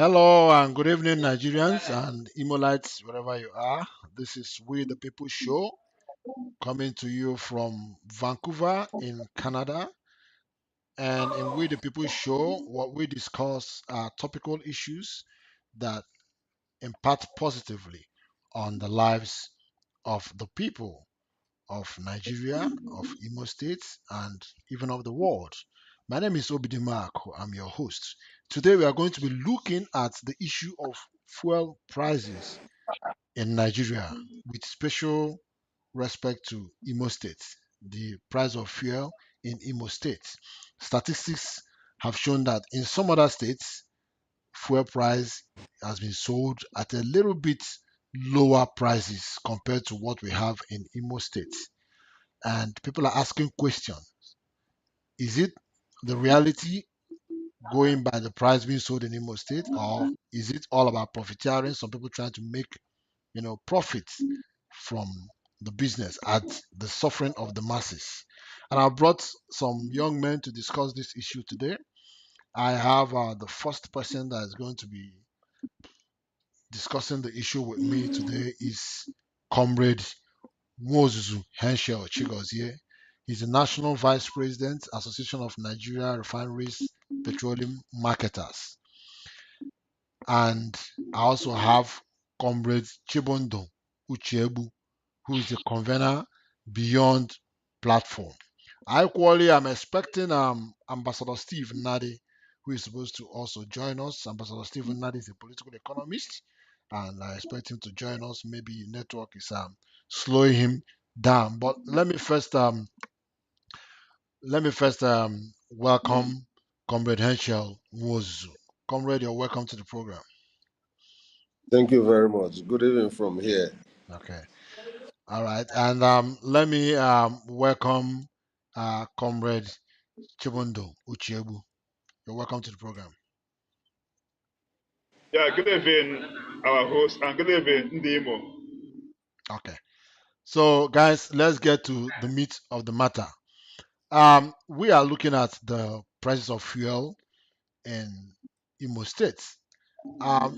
Hello and good evening, Nigerians and Imolites, wherever you are. This is We the People Show coming to you from Vancouver in Canada. And in We the People Show, what we discuss are topical issues that impact positively on the lives of the people of Nigeria, of Imo State, and even of the world. My name is Obidimark. I'm your host. Today we are going to be looking at the issue of fuel prices in Nigeria with special respect to Imo State, the price of fuel in Imo State. Statistics have shown that in some other states, fuel price has been sold at a little bit lower prices compared to what we have in Imo State. And people are asking questions. Is it the reality going by the price being sold in Imo State, or is it all about profiteering? Some people trying to make profits from the business at the suffering of the masses. And I brought some young men to discuss this issue today. I have the first person that is going to be discussing the issue with me today is Comrade Nwaozuzu Henschel Chigozie. He's the National Vice President, Association of Nigeria Refineries Petroleum Marketers. And I also have Comrade Chibundu Uchegbu, who is the convener beyond platform. I equally am expecting Ambassador Steve Nnadi, who is supposed to also join us. Ambassador Steve Nnadi is a political economist, and I expect him to join us. Maybe network is slowing him down. But let me first welcome Comrade Henschel Nwozu. Comrade, you're welcome to the program. Thank you very much. Good evening from here. Okay. All right. And let me welcome Comrade Chibundu Uchegbu. You're welcome to the program. Yeah, good evening, our host, and good evening, Ndimo. Okay. So, guys, let's get to the meat of the matter. We are looking at the prices of fuel in Imo State.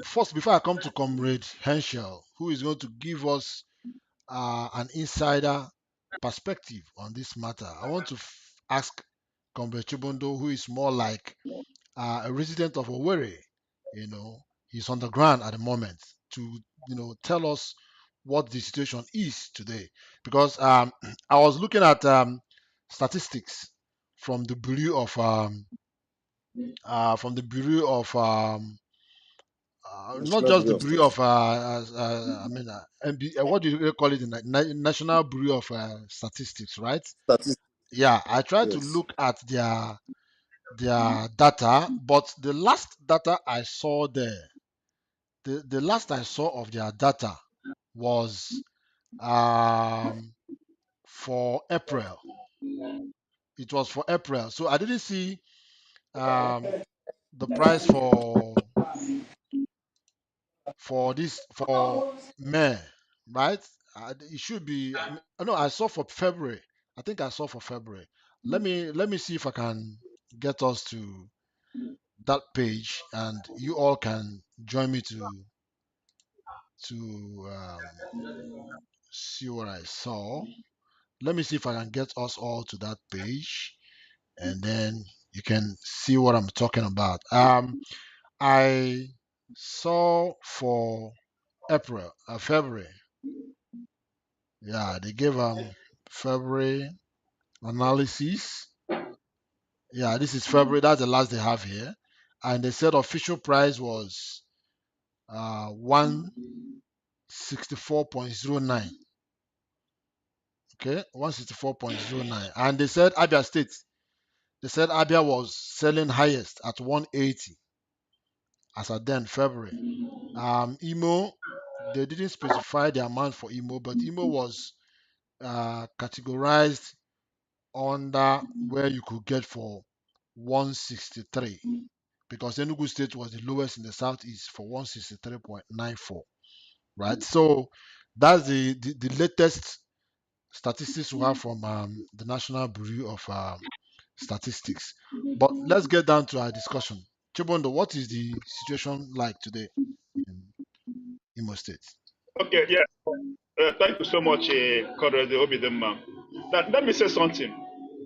First, before I come to Comrade Henschel, who is going to give us an insider perspective on this matter, I want to ask Comrade Chibundo, who is more like a resident of Owerri. He's on the ground at the moment to, tell us what the situation is today. Because I was looking at statistics from the Bureau of not National just the Bureau of Bureau of Statistics. what do you call it? The National Bureau of Statistics, right? Statistics, Yeah, I tried to yes. look at their data, but the last data I saw there, the last I saw of their data was um, for April. It was for April, so I didn't see um, the price for May, right? It should be. No, I saw for February. I think I saw for February. Let me see if I can get us to that page, and you all can join me to see what I saw. Let me see if I can get us all to that page, and then you can see what I'm talking about. I saw for February. Yeah, they gave February analysis. Yeah, this is February. That's the last they have here, and they said official price was 164.09. Okay, 164.09, and they said Abia State. They said Abia was selling highest at 180 as at then February. Imo, they didn't specify the amount for Imo, but Imo was categorized under where you could get for 163 because Enugu State was the lowest in the southeast for 163.94. Right, so that's the latest statistics we have from the National Bureau of Statistics. But let's get down to our discussion. Chibundu, what is the situation like today in Imo State? Okay, yeah. Thank you so much, Comrade Obidema. Now, let me say something.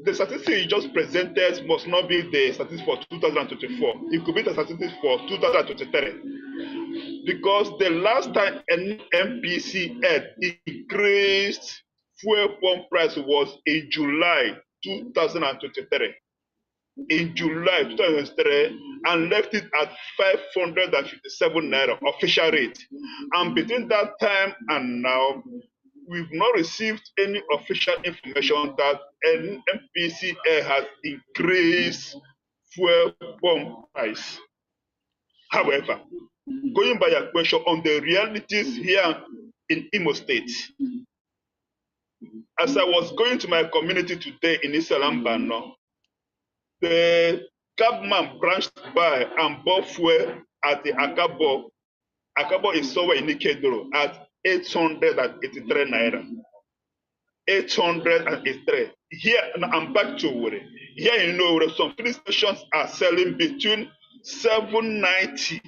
The statistics you just presented must not be the statistics for 2024. It could be the statistics for 2023. Because the last time an MPC had increased fuel pump price was in July 2023. In July 2023, and left it at 557 naira official rate. And between that time and now, we've not received any official information that an MPCA has increased fuel pump price. However, going by your question on the realities here in Imo State, as I was going to my community today in Isalambano, the cabman branched by and bought fuel at the Akabo. Akabo is somewhere in Ikedoro at 883 naira. 883. Here, and I'm back to Wuri. Here in Owerri, some filling stations are selling between 790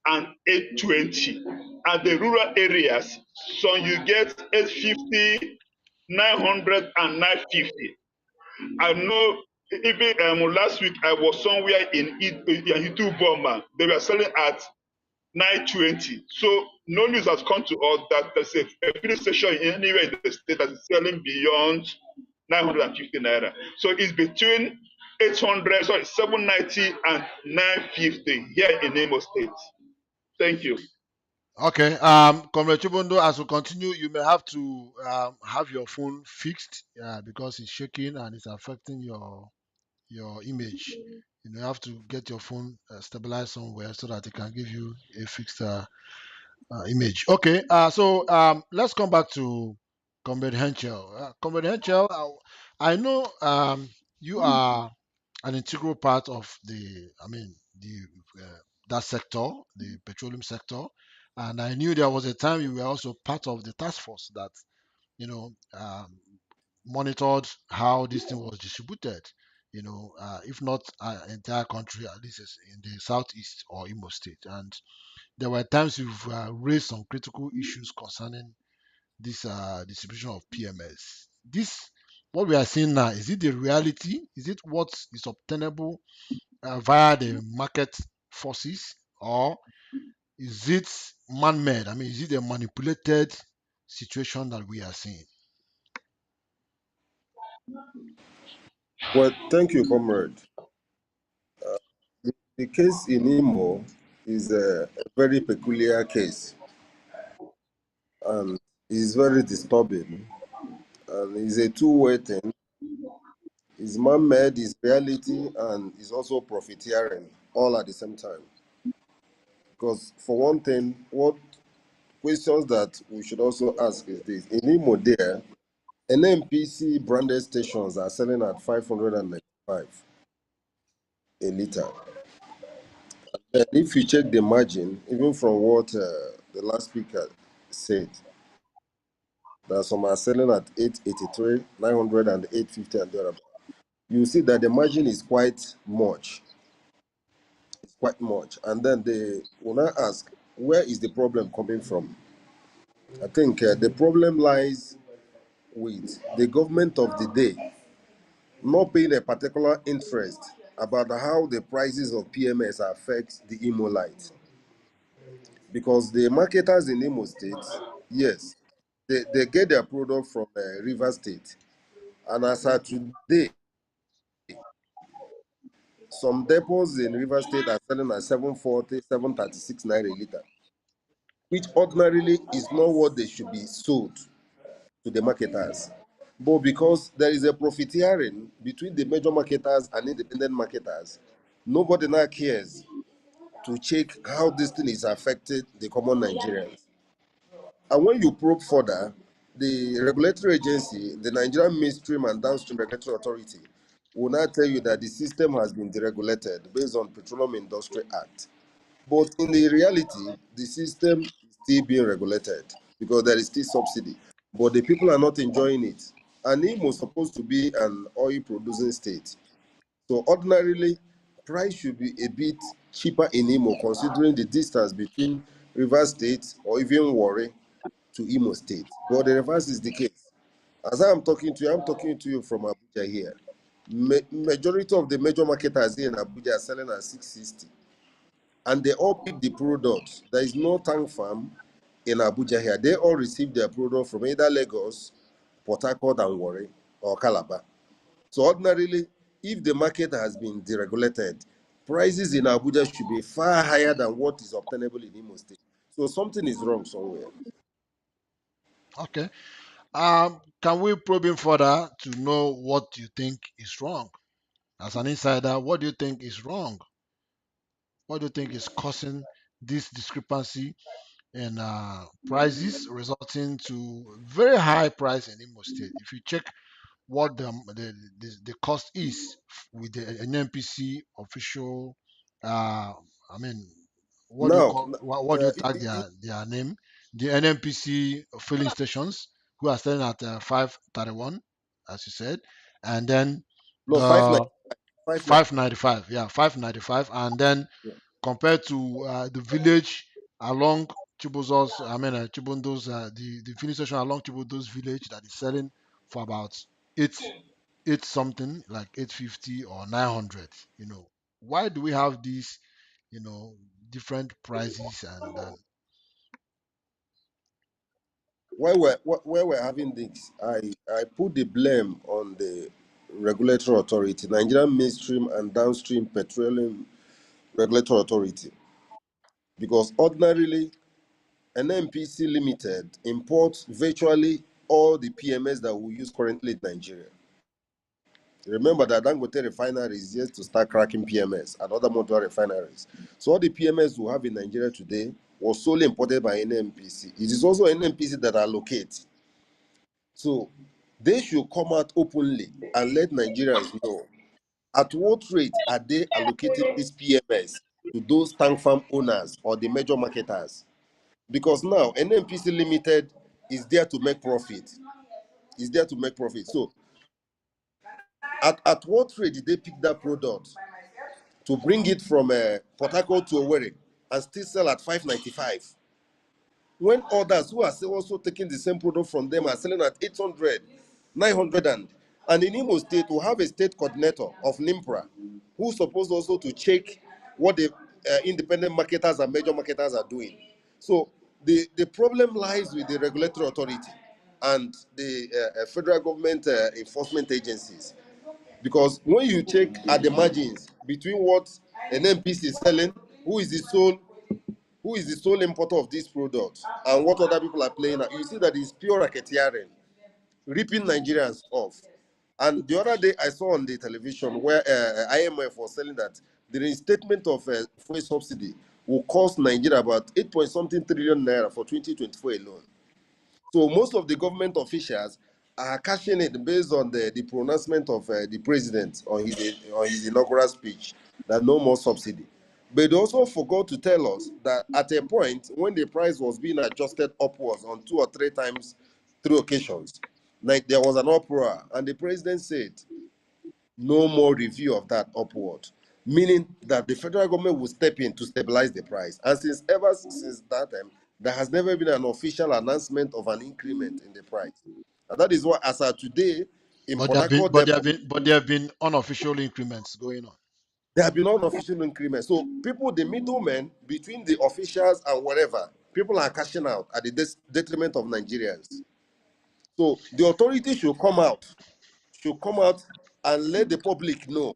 and 820. At the rural areas, so you get 850, 900, and 950. I know even last week I was somewhere in Itu Boma. They were selling at 920. So no news has come to us that there's a filling station anywhere in the state that is selling beyond 950 naira. So it's between 800, sorry, 790 and 950 here in Imo State. Thank you. Okay, Comrade Chibundu, as we continue, you may have to have your phone fixed because it's shaking and it's affecting your image. You have to get your phone stabilized somewhere so that it can give you a fixed image. Okay, so let's come back to Comrade Henschel. Comrade Henschel, I know you are an integral part of the that sector, the petroleum sector, and I knew there was a time you were also part of the task force that you know monitored how this thing was distributed. If not entire country, at least in the southeast or Imo State, and there were times you've raised some critical issues concerning this distribution of PMS. This, what we are seeing now, is it the reality? Is it what is obtainable via the market forces, or is it man-made? I mean, is it a manipulated situation that we are seeing? Well, thank you, comrade. The case in Imo is a very peculiar case and is very disturbing. And it's a two-way thing. It's man-made, it's reality, and it's also profiteering all at the same time. Because for one thing, what questions that we should also ask is this: in Imo, there, NMPC branded stations are selling at 595 a liter. And if you check the margin, even from what the last speaker said, that some are selling at 883, 900, and 850 and thereabout. You see that the margin is quite much. It's quite much. And then they will now ask, where is the problem coming from? I think the problem lies with the government of the day not paying a particular interest about how the prices of PMS affect the Imo light. Because the marketers in Imo State, yes, they get their product from River State. And as of today, some depots in River State are selling at 740, 736 naira a liter, which ordinarily is not what they should be sold to the marketers. But because there is a profiteering between the major marketers and independent marketers, nobody now cares to check how this thing is affecting the common Nigerians. And when you probe further, the regulatory agency, the Nigerian Midstream and Downstream Regulatory Authority, will now tell you that the system has been deregulated based on Petroleum Industry Act. But in the reality, the system is still being regulated because there is still subsidy. But the people are not enjoying it. And Imo is supposed to be an oil producing state. So ordinarily, price should be a bit cheaper in Imo, considering the distance between Rivers State or even Warri to Imo State. But the reverse is the case. As I am talking to you, I'm talking to you from Abuja here. Majority of the major marketers here in Abuja are selling at 660, and they all pick the product. There is no tank farm in Abuja here. They all receive their product from either Lagos, Port Harcourt, and Warri, or Calabar. So ordinarily, if the market has been deregulated, prices in Abuja should be far higher than what is obtainable in Imo State. So something is wrong somewhere. Okay. Can we probe in further to know what you think is wrong? As an insider, what do you think is wrong? What do you think is causing this discrepancy in prices, resulting to very high price in Imo State? If you check what the cost is with the NNPC official, I mean, what do you Now, call what do you tag their name? The NNPC filling stations who are selling at 531, as you said, and then no, five nine the five nine. 595, yeah, 595, and then compared to the village along Chibundu's, the filling station along Chibundu's village that is selling for about eight eight something, like 850 or 900. Why do we have these, different prices and then Where we're having this, I put the blame on the regulatory authority, Nigerian Midstream and Downstream Petroleum Regulatory Authority, because ordinarily NNPC Limited imports virtually all the PMS that we use currently in Nigeria. Remember that Dangote refinery is yet to start cracking PMS and other motor refineries. So all the PMS we have in Nigeria today was solely imported by NNPC. It is also NNPC that allocate. So they should come out openly and let Nigerians know at what rate are they allocating this PMS to those tank farm owners or the major marketers. Because now NNPC Limited is there to make profit. Is there to make profit. So at what rate did they pick that product to bring it from Port Harcourt to Owerri and still sell at 595? When others who are also taking the same product from them are selling at 800, 900, and in Imo State, we have a state coordinator of NIMPRA who's supposed also to check what the independent marketers and major marketers are doing. So the problem lies with the regulatory authority and the federal government enforcement agencies. Because when you check at the margins between what an NPC is selling, who is the sole who is the sole importer of this product, and what other people are playing at, you see that it's pure racketeering, ripping Nigerians off. And the other day, I saw on the television where IMF was saying that the reinstatement of fuel subsidy will cost Nigeria about 8 point something trillion naira for 2024 alone. So most of the government officials are cashing it based on the pronouncement of the president on his inaugural speech that no more subsidy. But they also forgot to tell us that at a point when the price was being adjusted upwards on 2 or 3 times, 3 occasions, like there was an uproar, and the president said no more review of that upward, meaning that the federal government will step in to stabilize the price. And ever since that time, there has never been an official announcement of an increment in the price. And that is why, as of today, in but Port there have been Harcourt Depot, unofficial increments going on. there have been unofficial increments. So people, the middlemen between the officials and whatever, people are cashing out at the detriment of Nigerians. So the authorities should come out and let the public know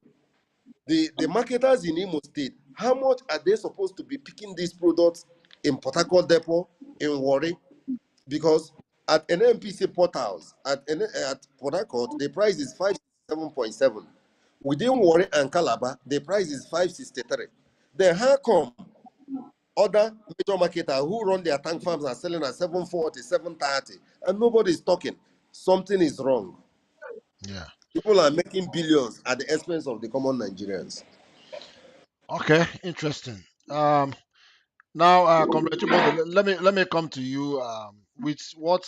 the marketers in Imo State, how much are they supposed to be picking these products in Port Harcourt Depot, in Warri? Because at NMPC portals, at Port Harcourt, the price is 567.7. Within Warri and Calabar, the price is 563. Then how come other major marketers who run their tank farms are selling at 740, 730, and nobody is talking? Something is wrong. Yeah. People are making billions at the expense of the common Nigerians. Okay, interesting. Now, Comrade Chibundu, let me come to you with what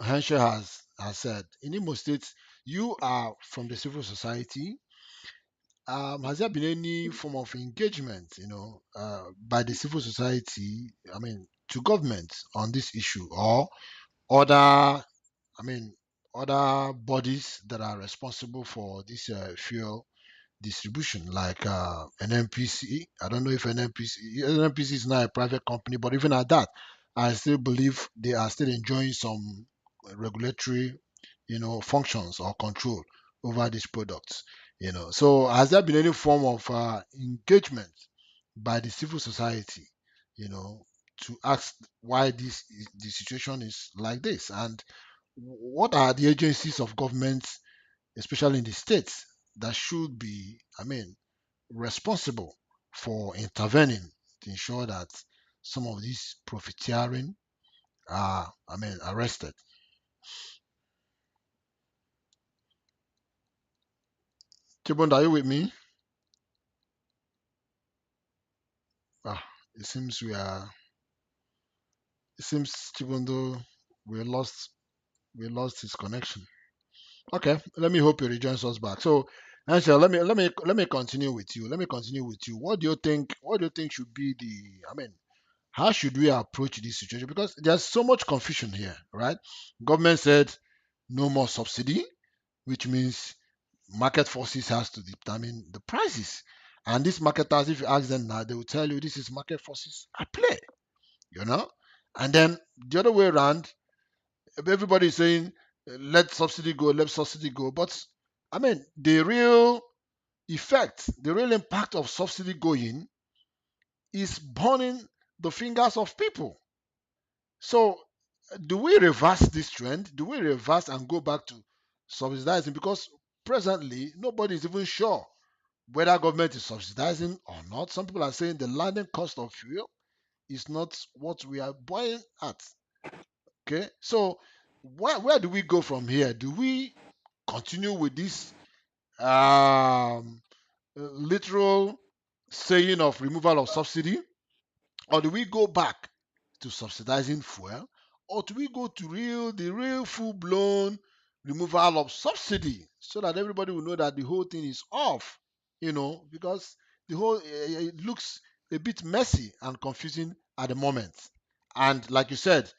Henschel has said. In Imo State, you are from the civil society. has there been any form of engagement, by the civil society, I mean, to government on this issue, or other, I mean, other bodies that are responsible for this fuel distribution, like an NPC? I don't know if NNPC is not a private company, but even at that, I still believe they are still enjoying some regulatory, functions or control over these products. So has there been any form of engagement by the civil society, you know, to ask why the situation is like this, and what are the agencies of government, especially in the states, that should be, I mean, responsible for intervening to ensure that some of these profiteering are, I mean, arrested. Chibund, are you with me? Ah, it seems it seems Chibundu, we lost, we lost his connection. Okay, let me hope he rejoins us back. So, Angel, let me continue with you. Let me continue with you. What do you think? What do you think should be the? I mean, how should we approach this situation? Because there's so much confusion here, right? Government said no more subsidy, which means market forces has to determine the prices. And these marketers, if you ask them now, they will tell you this is market forces at play, you know? And then the other way around, everybody is saying, let subsidy go, let subsidy go. But I mean, the real effect, the real impact of subsidy going is burning the fingers of people. So, do we reverse this trend? Do we reverse and go back to subsidizing? Because presently, nobody is even sure whether government is subsidizing or not. Some people are saying the landing cost of fuel is not what we are buying at. Okay, so where do we go from here? Do we continue with this literal saying of removal of subsidy, or do we go back to subsidizing fuel, or do we go to the real full blown removal of subsidy so that everybody will know that the whole thing is off? Because the whole it looks a bit messy and confusing at the moment. And like you said,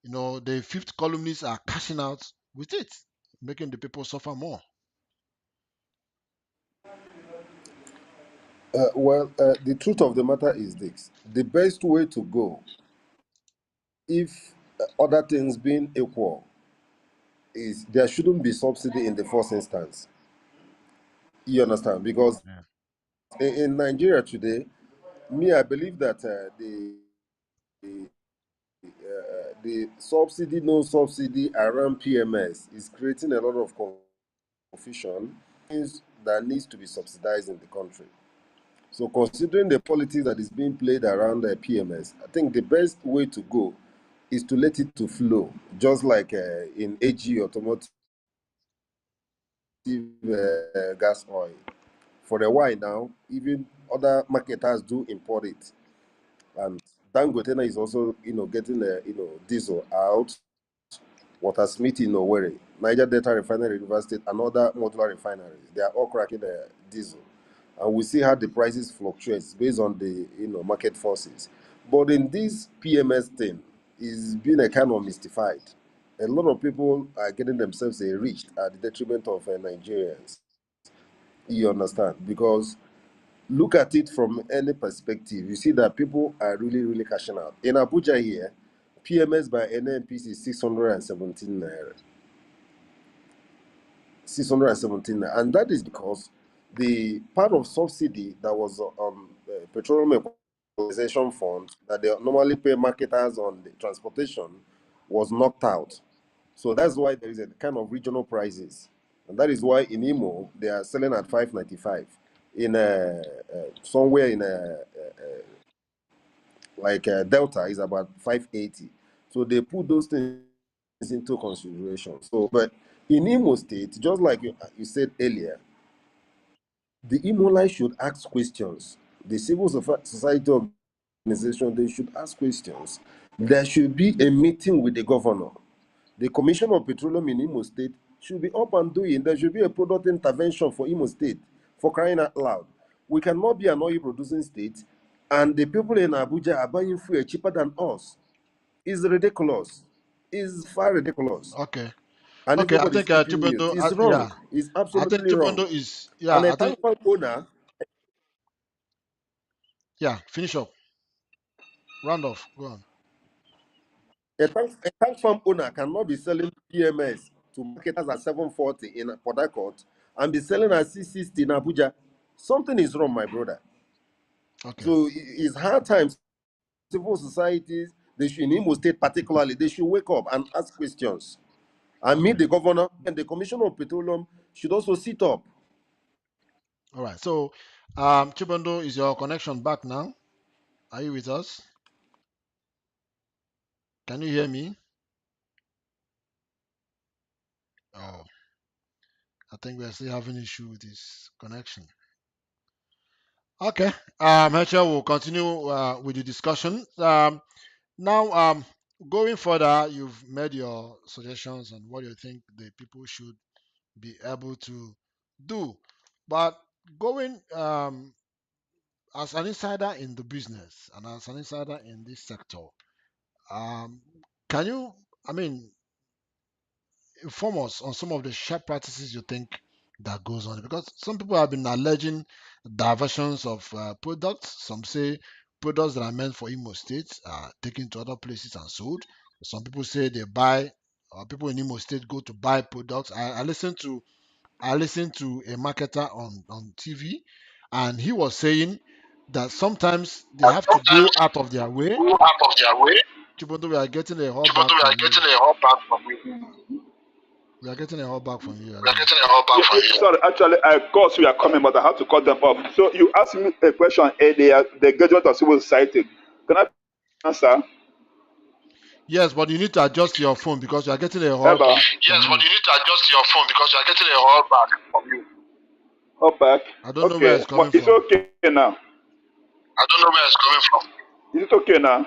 the fifth columnists are cashing out with it, making the people suffer more. The truth of the matter is this: the best way to go, if other things being equal, is there shouldn't be subsidy in the first instance. You understand? Because Yeah. in Nigeria today, me, I believe that the subsidy, no subsidy around PMS is creating a lot of confusion, things that needs to be subsidized in the country. So, considering the politics that is being played around the PMS, I think the best way to go is to let it to flow, just like in AG automotive gas oil. For a while now, even other marketers do import it, and Dangote is also, getting diesel out. Watersmith in Owerri, Niger Delta Refinery, River State, and other modular refineries. They are all cracking diesel. And we see how the prices fluctuate based on the market forces. But in this PMS thing, is being a kind of mystified. A lot of people are getting themselves enriched at the detriment of Nigerians. You understand? Because look at it from any perspective, you see that people are really, really cashing out. In Abuja here, PMS by NNPC is 617 naira. 617 naira. And that is because the part of subsidy that was on petroleum equalization fund that they normally pay marketers on the transportation was knocked out. So that's why there is a kind of regional prices. And that is why in Imo, they are selling at 595. In somewhere in Delta is about 580. So they put those things into consideration. So, but in Imo State, just like you said earlier, the Imolite should ask questions. The civil society organization, they should ask questions. There should be a meeting with the governor. The Commission of Petroleum in Imo State should be up and doing. There should be a product intervention for Imo State For crying out loud. We cannot be an oil producing state, and the people in Abuja are buying fuel cheaper than us. It's ridiculous. It's far ridiculous. Okay. And Okay. I everybody's think keeping mute. Chibundu. It's Yeah. wrong. It's I think absolutely wrong. Chibundu is. Yeah. And a I think. tank farm owner, Yeah. Finish up. Round off. Go on. a tank farm owner cannot be selling PMS to marketers at 740 in Port Harcourt and be selling at 660 in Abuja. Something is wrong, my brother. Okay. So it's hard times. Civil societies, they should, in Imo State particularly, they should wake up and ask questions. And meet Okay. the governor, and the Commissioner of Petroleum should also sit up. All right. So, Chibundu, is your connection back now? Are you with us? Can you hear me? Oh, I think we're still having issue with this connection. Okay. Henschel will continue with the discussion. Now, going further, you've made your suggestions on what you think the people should be able to do. But going as an insider in the business and as an insider in this sector, um, can you, I mean, inform us on some of the sharp practices you think that goes on? Because some people have been alleging diversions of products. Some say products that are meant for Imo State are taken to other places and sold. Some people say they buy, or people in Imo State go to buy products. I listened to a marketer on TV, and he was saying that sometimes they And have to sometimes go out of their way. go out of their way. Chibundu, we are getting a call Chibundu, back we are from you. getting a call back from you. We are getting a call back from you. I We are don't know. getting a call back from you. Sorry, actually, I called you are coming, but I had to cut them off. So you asked me a question earlier, the engagement of civil society. Can I answer? Yes, but you need to adjust your phone because you are getting a call Eba, back Yes, from but you. you need to adjust your phone because you are getting a call back from you. up back. I don't know where Okay, it's coming but it's from. okay now. I don't know where it's coming from. Is it okay now?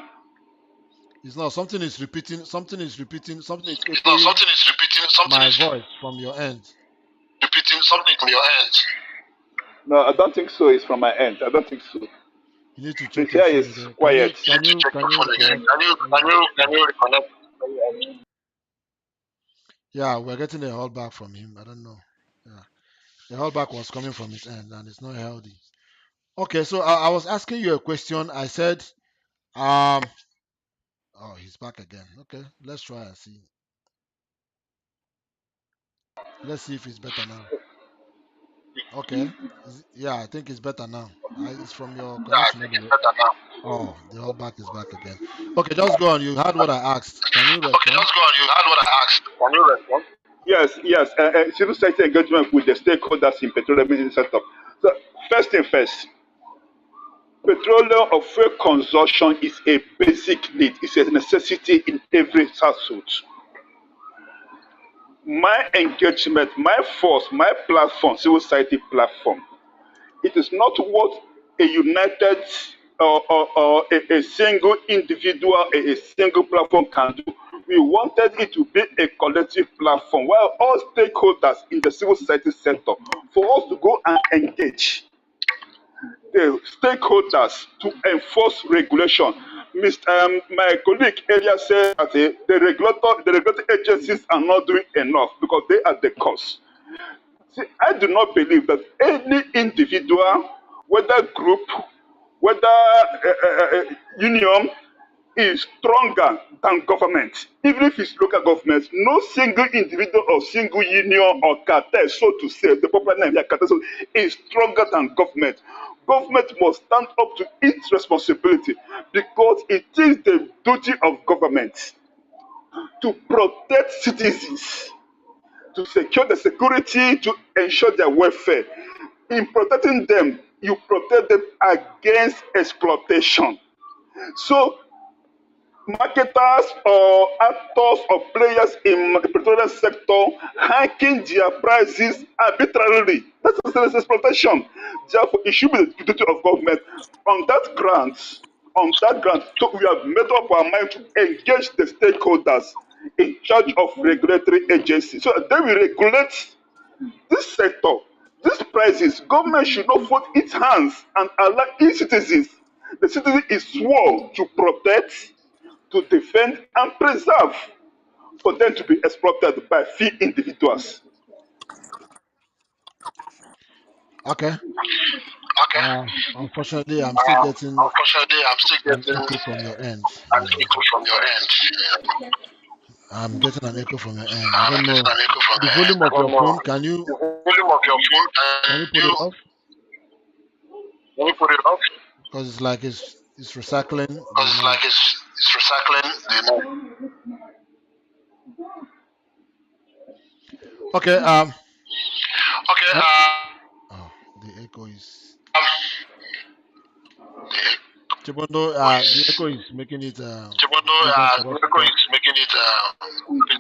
It's not. Something is repeating. Something is repeating. Something is It's not echoing something is repeating, something my is voice from your end. repeating something from your end. No, I don't think so. It's from my end. I don't think so. You need to The check your here phone is again. Can you quiet. You need to check can your you phone again. reconnect? Can you reconnect? Yeah, we're getting a call back from him. I don't know. Yeah, the call back was coming from his end, and it's not healthy. Okay, so I was asking you a question. I said, um, oh, he's back again. Okay, let's try and see. Let's see if it's better now. Okay, yeah, I think it's better now. It's from your Yeah, I connection think it's anyway. better now. Oh, the whole back is back again. Okay, just go on. You heard what I asked. Can you Okay, respond? just go on. You heard what I asked. Can you respond? Yes, yes. Civil society engagement with the stakeholders in petroleum business setup. So first thing first, petroleum or fuel consumption is a basic need. It's a necessity in every household. My engagement, my force, my platform, civil society platform, it is not what a united or a single individual, a single platform can do. We wanted it to be a collective platform where all stakeholders in the civil society sector for us to go and engage the stakeholders to enforce regulation. My colleague earlier said that the regulatory agencies are not doing enough because they are the cause. See, I do not believe that any individual, whether group, whether union, is stronger than government. Even if it's local government, no single individual or single union or cartel, so to say, the proper name here, cartel, so, is stronger than government. Government must stand up to its responsibility because it is the duty of government to protect citizens, to secure the security, to ensure their welfare. In protecting them, you protect them against exploitation. So marketers or actors or players in the petroleum sector hiking their prices arbitrarily. That's exploitation. Therefore, it should be the duty of government. On that ground, so we have made up our mind to engage the stakeholders in charge of regulatory agencies so that they will regulate this sector. These prices, government should not fold its hands and allow its citizens. The citizen is sworn to protect, to defend, and preserve, for them to be exploited by few individuals. Okay. Okay. Unfortunately, I'm still getting Unfortunately, I'm still an getting echo from your end. an echo from your end. I'm getting an echo from your end. I I'm don't getting know an echo from the your end. volume I of don't your know. phone. Can you The volume of your phone, can you put it off? can you put it off? Because it's like it's recycling Because the it's noise. like it's recycling the noise. Okay. Okay, Eh, oh, the echo is the Chibundu. The voice. echo is making it Chibundu, difficult for us to Miracle talk. is making it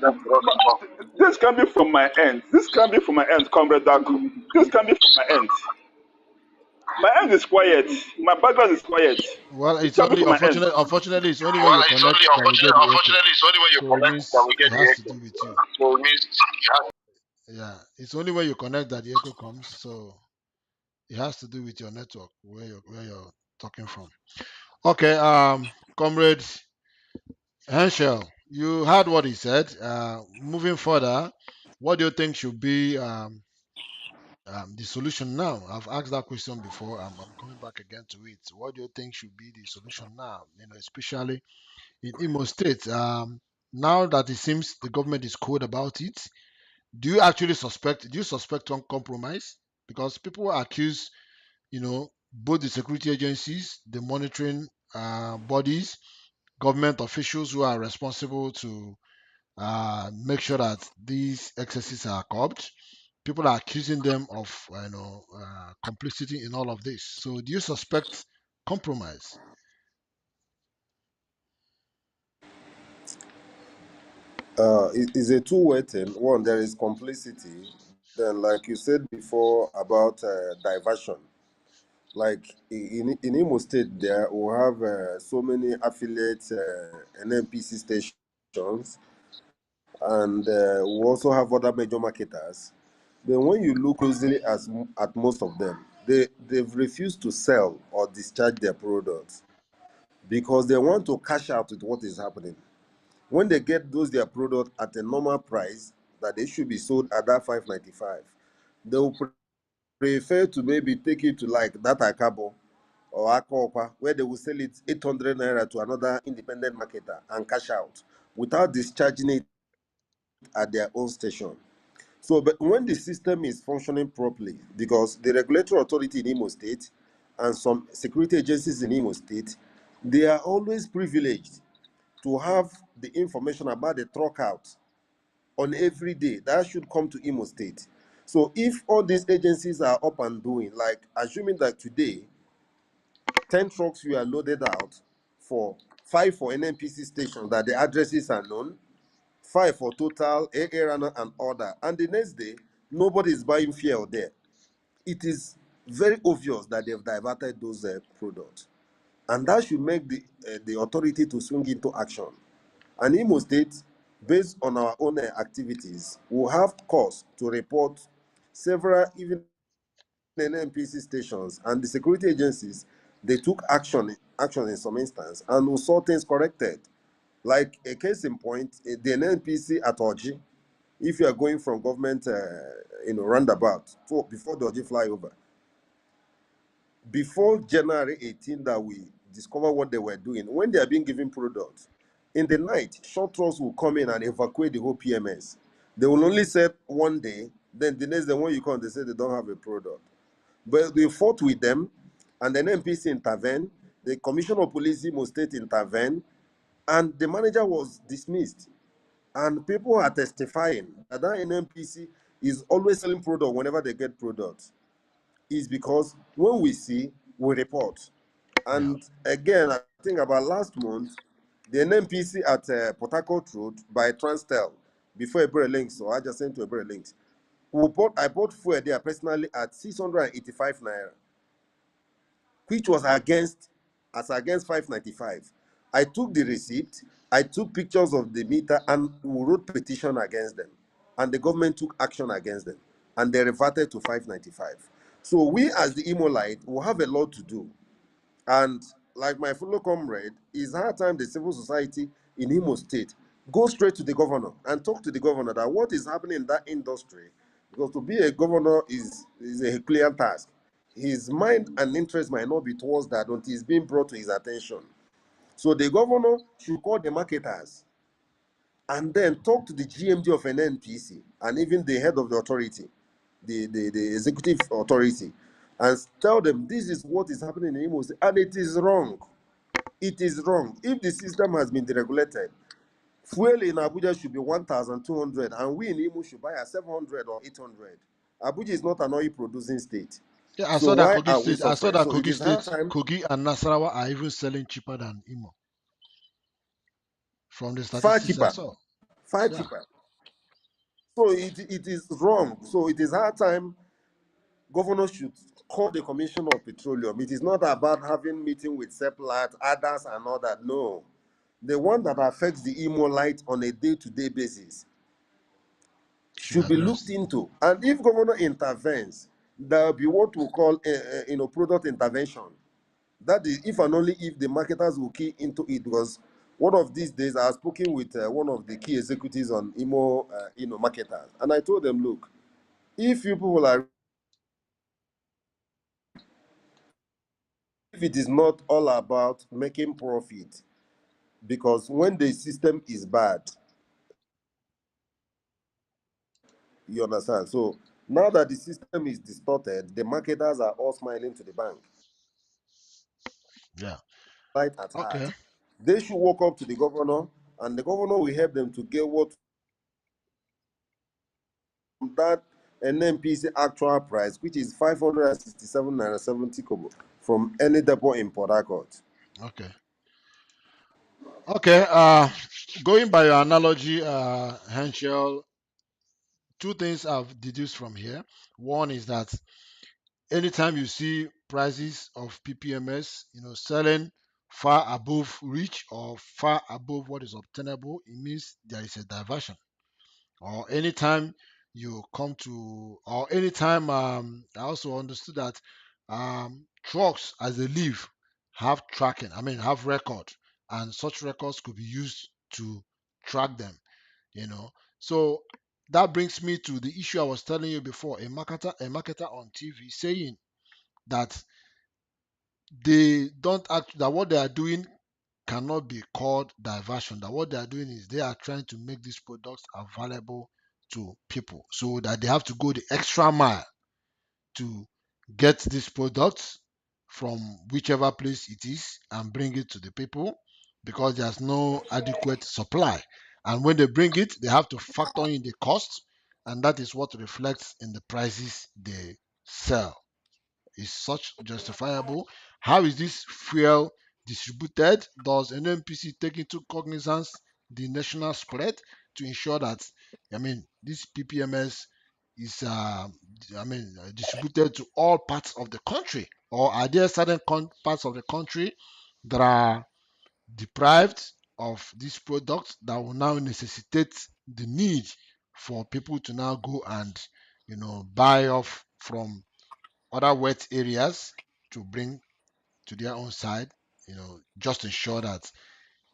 difficult for us to talk. This can be from my end. This can be from my end, Comrade Daku. This can be from my end. My end is quiet. My background is quiet. Well, It it's can be only from my end. unfortunately it's only when Well, you it's connect only that we get the echo. unfortunately, it's only when you So it connect that means we it get the has to echo. do with you. So it means you have Yeah, it's only when you connect that the echo comes. So it has to do with your network where you're talking from. Okay, comrade Henschel, you heard what he said. Moving further, what do you think should be the solution now? I've asked that question before. I'm coming back again to it. What do you think should be the solution now? Especially in Imo State. Now that it seems the government is cold about it, do you suspect one compromise? Because people accuse, both the security agencies, the monitoring bodies, government officials who are responsible to make sure that these excesses are curbed. People are accusing them of, complicity in all of this. So, do you suspect compromise? It's a two-way thing. One, there is complicity. Then, like you said before about diversion, like in Imo State, there we have so many affiliate NNPC stations, and we also have other major marketers. But when you look closely at most of them, they've refused to sell or discharge their products because they want to cash out with what is happening. When they get those their product at a normal price that they should be sold at that 595, they will prefer to maybe take it to like that Akabo or Akopa, where they will sell it 800 naira to another independent marketer and cash out without discharging it at their own station. So, but when the system is functioning properly, because the regulatory authority in Imo State and some security agencies in Imo State, they are always privileged to have the information about the truck out on every day that should come to Imo State. So if all these agencies are up and doing, like assuming that today 10 trucks were loaded out for 5 for NNPC stations that the addresses are known, 5 for total, AA runner and order, and the next day nobody is buying fuel there. It is very obvious that they've diverted those products, and that should make the authority to swing into action. And Imo State, based on our own activities, will have cause to report several even NNPC stations and the security agencies. They took action in some instance and we saw things corrected. Like a case in point, the NNPC at Oji, if you are going from government, roundabout, so before the Oji flyover, before January 18 that we discover what they were doing, when they are being given products, in the night, short trucks will come in and evacuate the whole PMS. They will only set one day, then the next day when you come, they say they don't have a product. But we fought with them, and then NPC intervened, the Commissioner of Police Imo State intervened, and the manager was dismissed. And people are testifying that that NNPC is always selling product whenever they get products. Is because when we see, we report. Yeah. And again, I think about last month, the NNPC at Port Harcourt Road by Transtel, before Ebere Links, or adjacent to Ebere Links, I bought fuel there personally at 685 naira, which was against 595. I took the receipt, I took pictures of the meter, and we wrote petition against them. And the government took action against them. and they reverted to 595. So we as the Imolite will have a lot to do. And like my fellow comrade, it's high time the civil society in Imo State go straight to the governor and talk to the governor that what is happening in that industry, because to be a governor is a Herculean task. His mind and interest might not be towards that until it's being brought to his attention. So the governor should call the marketers and then talk to the GMD of an NPC and even the head of the authority, the executive authority, and tell them this is what is happening in Imo State, and it is wrong. It is wrong. If the system has been deregulated, fuel in Abuja should be 1,200, and we in Imo should buy at 700 or 800. Abuja is not an oil producing state. Yeah, So why are we I saw suffering? that So it Kogi is high State, time. Kogi and Nasarawa are even selling cheaper than Imo from the Far statistics I cheaper. saw. Far Yeah, cheaper. So it is wrong. So it is high time governors should call the Commission of Petroleum. It is not about having meeting with Seplat, others, and all that. No. The one that affects the Imo light on a day-to-day basis should be should be looked addressed. into. And if governor intervenes, there will be what we call product intervention. That is if and only if the marketers will key into it. Because one of these days I was speaking with one of the key executives on Imo, marketers, and I told them, look, if you people are, if it is not all about making profit, because when the system is bad, you understand. So now that the system is distorted, the marketers are all smiling to the bank. Yeah. Right at heart. Okay. They should walk up to the governor, and the governor will help them to get what that NMPC actual price, which is 567 naira 70 kobo from any depot in Port Harcourt. Okay. Okay. Going by your analogy, Henschel, two things I've deduced from here. One is that anytime you see prices of PPMS, selling far above reach or far above what is obtainable, it means there is a diversion. Or anytime you come to, or anytime I also understood that trucks as they leave have tracking, I mean have record, and such records could be used to track them, you know. So that brings me to the issue I was telling you before, a marketer on TV saying that they don't act that what they are doing cannot be called diversion. That what they are doing is they are trying to make these products available to people so that they have to go the extra mile to get these products from whichever place it is and bring it to the people because there's no adequate supply. And when they bring it, they have to factor in the cost, and that is what reflects in the prices they sell. Is such justifiable? How is this fuel distributed? Does NMPC take into cognizance the national spread to ensure that, I mean, this PPMS is, distributed to all parts of the country? Or are there certain parts of the country that are deprived of this product that will now necessitate the need for people to now go and, buy off from other wet areas to bring to their own side, just ensure that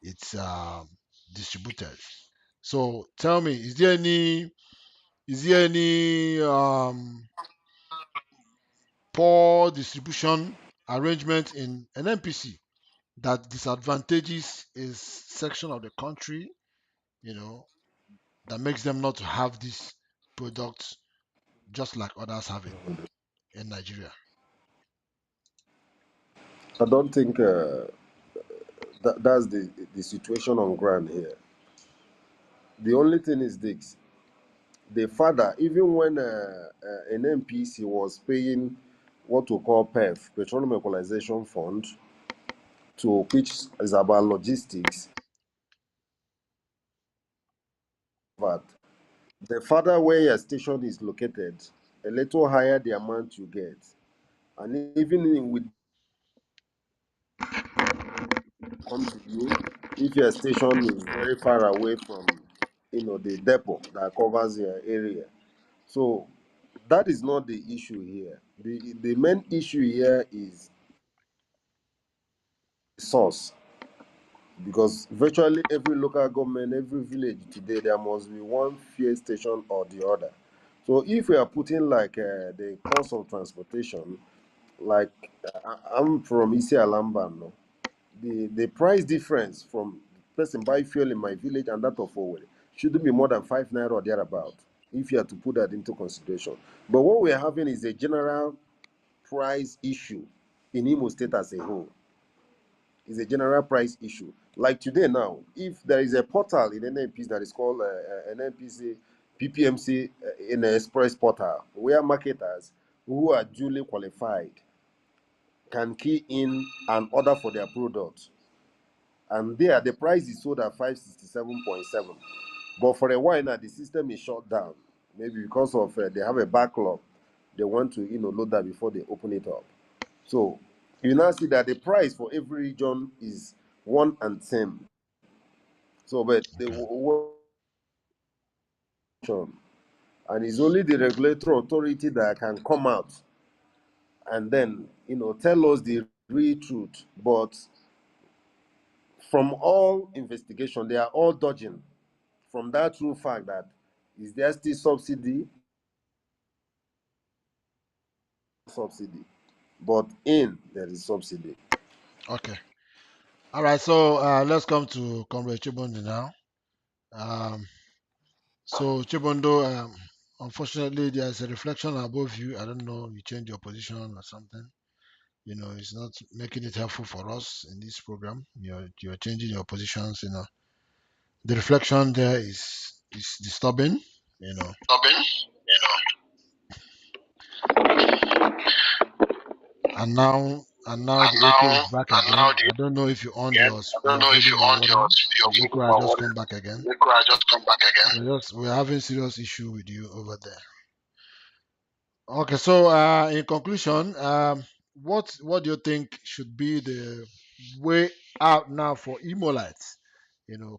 it's distributed. So tell me, is there any poor distribution arrangement in an NPC that disadvantages a section of the country, you know, that makes them not to have this product just like others have it in Nigeria? I don't think that's the situation on ground here. The only thing is this: the father, even when an NPC was paying what we call PEF, Petroleum Equalization Fund, to which is about logistics, but the further where your station is located, a little higher the amount you get. And even with come to you, if your station is very far away from the depot that covers your area. So That is not the issue here. The main issue here is source, because virtually every local government, every village today, there must be one fuel station or the other. So if we are putting like the cost of transportation, like I'm from Isi Alamba, no? The price difference from person buy fuel in my village and that of Owerri shouldn't be more than 5 naira or thereabout, if you are to put that into consideration. But what we are having is a general price issue in Imo State as a whole. It's a general price issue. Like today now, if there is a portal in NNPC that is called NNPC PPMC in an express portal, where marketers who are duly qualified can key in and order for their products. And there, the price is sold at 567.7. But for a while now, the system is shut down. Maybe because of they have a backlog. They want to load that before they open it up. So you now see that the price for every region is one and same. So, but the Okay. and it's only the regulatory authority that can come out and then tell us the real truth. But from all investigation, they are all dodging from that true fact that is there still subsidy, but in there is subsidy. Okay. All right. So let's come to Comrade Chibundu now. Um, so Chibundu, unfortunately, there's a reflection above you. I don't know, you change your position or something. It's not making it helpful for us in this program. You're changing your positions. The reflection there is disturbing. You know, Robin, and now and the echo is now, back and now again. the I don't know if you on again. I don't your know if you volume or on whatever. your The echo volume has or just what. come back again. Nico, I just come back again. We're having serious issue with you over there. Okay, so in conclusion, what do you think should be the way out now for Imolites?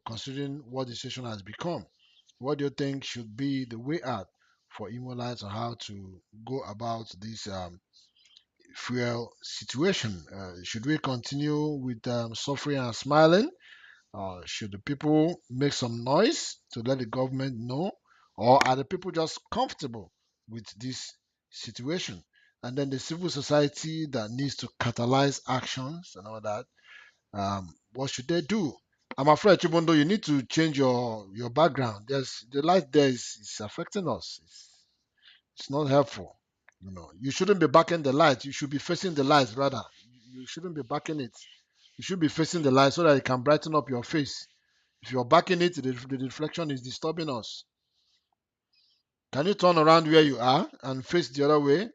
Considering what the situation has become, what do you think should be the way out for Imolites on how to go about this fuel situation? Should we continue with suffering and smiling? Should the people make some noise to let the government know, or are the people just comfortable with this situation? And then the civil society that needs to catalyze actions and all that, what should they do? I'm afraid, Chibundo, you need to change your background. There's the light there is affecting us. It's not helpful. You shouldn't be backing the light. You should be facing the light rather. You shouldn't be backing it. You should be facing the light so that it can brighten up your face. If you're backing it, the reflection is disturbing us. Can you turn around where you are and face the other way?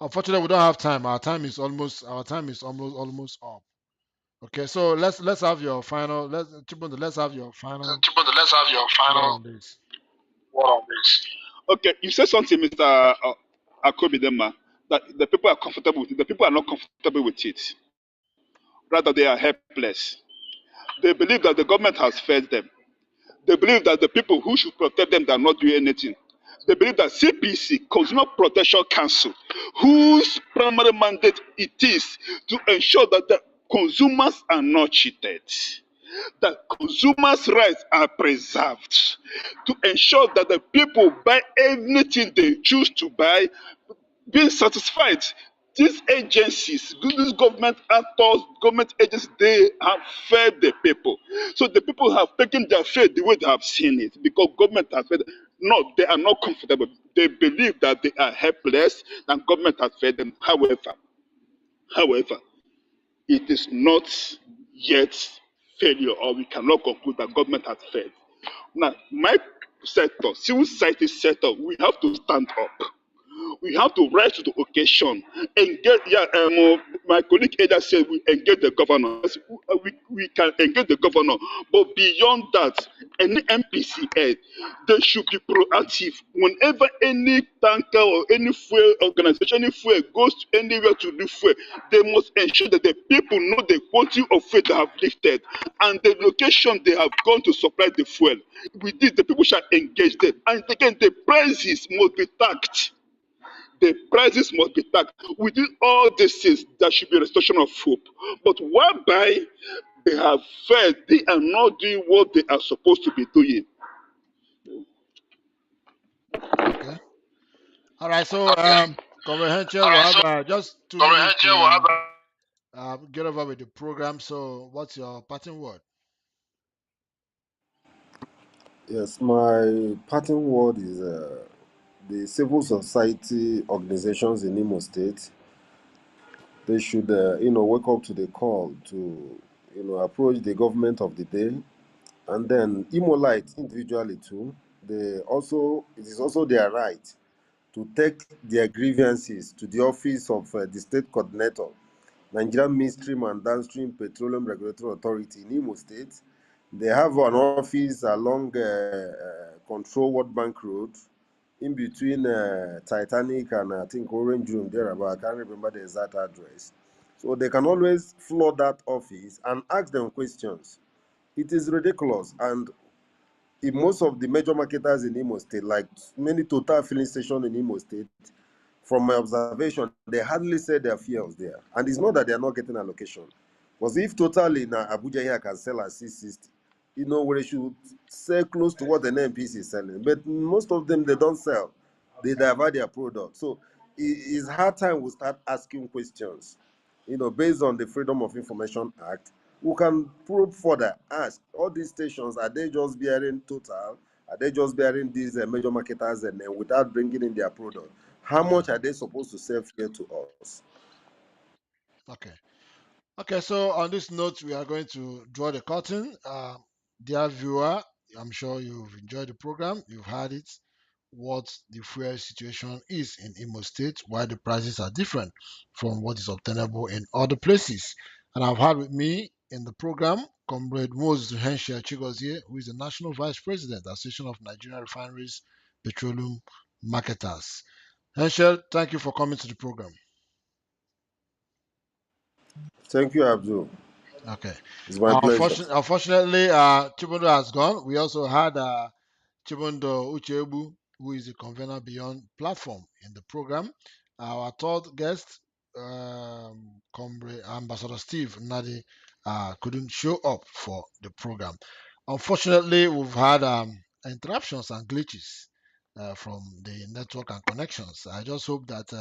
Unfortunately, we don't have time. Our time is almost up. Okay, so let's have your final. Let's have your final Chibundu, let's have your word final on this. word on this. Okay, you said something, Mr. Akobi Dema, that the people are comfortable with it. The people are not comfortable with it. Rather, they are helpless. They believe that the government has failed them. They believe that the people who should protect them are not doing anything. They believe that CPC, Consumer Protection Council, whose primary mandate it is to ensure that the consumers are not cheated, that consumers' rights are preserved, to ensure that the people buy anything they choose to buy, being satisfied. These agencies, these government actors, government agencies, they have fed the people. So the people have taken their fate the way they have seen it because government has fed them. No, they are not comfortable. They believe that they are helpless and government has fed them. However, it is not yet failure, or we cannot conclude that government has failed. Now, my sector, civil society sector, we have to stand up. We have to rise to the occasion and get, yeah, my colleague Ada said we engage the governor. Yes, we can engage the governor, but beyond that, any MPC head, they should be proactive. Whenever any tanker or any fuel organization, any fuel goes to anywhere to do fuel, they must ensure that the people know the quantity of fuel they have lifted and the location they have gone to supply the fuel. With this, the people shall engage them. And again, the prices must be taxed. The prices must be taxed. Within all this is there should be restoration of hope. But whereby they have failed, they are not doing what they are supposed to be doing. Okay. All right. So, Okay. Comrade Henschel All will right. have So, just 2 minutes Henschel will have to get over with the program. So, what's your parting word? Yes, my parting word is the civil society organizations in Imo State. They should, wake up to the call to, approach the government of the day, and then Imolites individually too. It is also their right to take their grievances to the office of the state coordinator, Nigerian Midstream and Downstream Petroleum Regulatory Authority in Imo State. They have an office along Control World Bank Road, in between Titanic and I think Orange Room there, but I can't remember the exact address. So they can always flood that office and ask them questions. It is ridiculous, and in most of the major marketers in Imo State, like many total filling stations in Imo State, from my observation, they hardly sell their fuels there. And it's not that they're not getting allocation. Because if Total in Abuja here can sell at 660, where they should sell close to what an NPC is selling. But most of them, they don't sell. They divert their product. So it's hard time we start asking questions, based on the Freedom of Information Act. We can probe further, ask, all these stations, are they just bearing Total? Are they just bearing these major marketers and without bringing in their product? How Yeah. much are they supposed to sell here to us? Okay. Okay. So, on this note, we are going to draw the curtain. Dear viewer, I'm sure you've enjoyed the program. You've heard it. What the fuel situation is in Imo State, why the prices are different from what is obtainable in other places. And I've had with me in the program Comrade Nwaozuzu Henschel Chigozie, who is the National Vice President, Association of Nigerian Refineries Petroleum Marketers. Henschel, thank you for coming to the program. Thank you, Abdul. Okay. It's my pleasure. Unfortunately, Chibundu has gone. We also had Chibundu Uchegbu, who is the convener beyond platform in the program. Our third guest, Ambassador Steve Nnadi, couldn't show up for the program. Unfortunately, we've had interruptions and glitches from the network and connections. I just hope that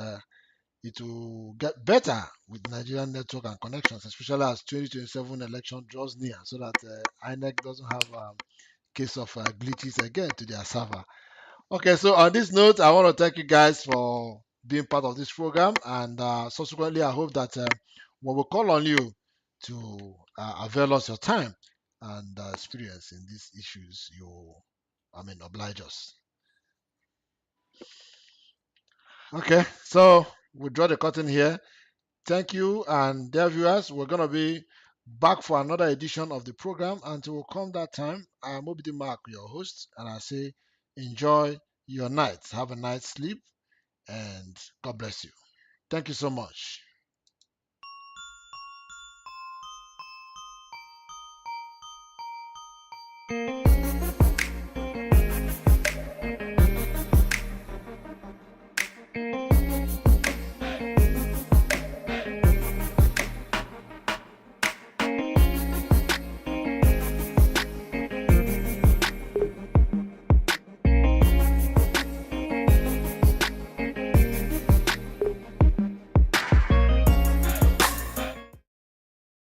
it will get better with Nigerian network and connections, especially as 2027 election draws near, so that INEC doesn't have case of glitches again to their server. Okay, so on this note, I want to thank you guys for being part of this program, and subsequently, I hope that when we call on you to avail us your time and experience in these issues, oblige us. Okay, so we draw the curtain here. Thank you, and dear viewers, we're gonna be back for another edition of the program. Until we come that time, I'm Obidi Mark, your host, and I say enjoy your night. Have a night sleep, and God bless you. Thank you so much.